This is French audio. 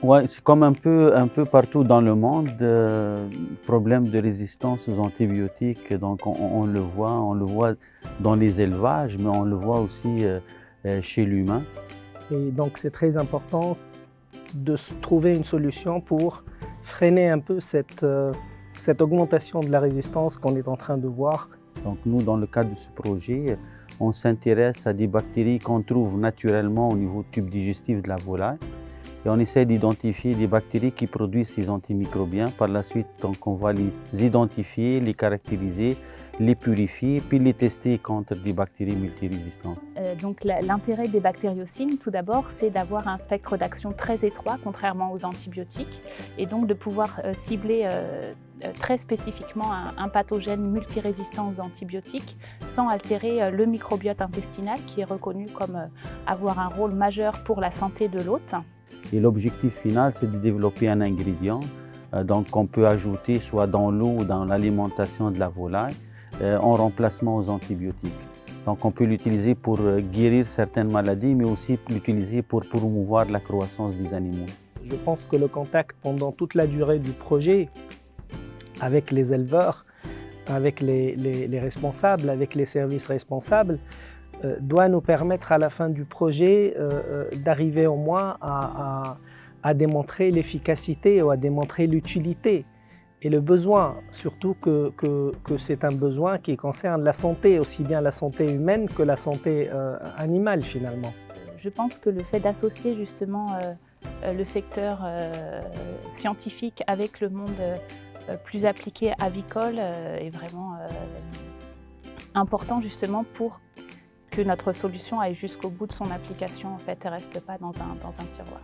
Ouais, c'est comme un peu partout dans le monde, problème de résistance aux antibiotiques. Donc on le voit dans les élevages, mais on le voit aussi chez l'humain. Et donc c'est très important de trouver une solution pour freiner un peu cette augmentation de la résistance qu'on est en train de voir. Donc nous, dans le cadre de ce projet, on s'intéresse à des bactéries qu'on trouve naturellement au niveau du tube digestif de la volaille. Et on essaie d'identifier des bactéries qui produisent ces antimicrobiens. Par la suite, donc, on va les identifier, les caractériser, les purifier, puis les tester contre des bactéries multirésistantes. Donc l'intérêt des bactériocines, tout d'abord, c'est d'avoir un spectre d'action très étroit, contrairement aux antibiotiques, et donc de pouvoir cibler très spécifiquement un pathogène multirésistant aux antibiotiques sans altérer le microbiote intestinal qui est reconnu comme avoir un rôle majeur pour la santé de l'hôte. Et l'objectif final, c'est de développer un ingrédient donc qu'on peut ajouter soit dans l'eau ou dans l'alimentation de la volaille en remplacement aux antibiotiques. Donc on peut l'utiliser pour guérir certaines maladies, mais aussi l'utiliser pour promouvoir la croissance des animaux. Je pense que le contact pendant toute la durée du projet avec les éleveurs, avec les responsables, avec les services responsables, doit nous permettre à la fin du projet d'arriver au moins à démontrer l'efficacité ou à démontrer l'utilité et le besoin, surtout que c'est un besoin qui concerne la santé, aussi bien la santé humaine que la santé animale finalement. Je pense que le fait d'associer justement le secteur scientifique avec le monde plus appliqué avicole est vraiment important justement pour que notre solution aille jusqu'au bout de son application en fait, et ne reste pas dans un tiroir.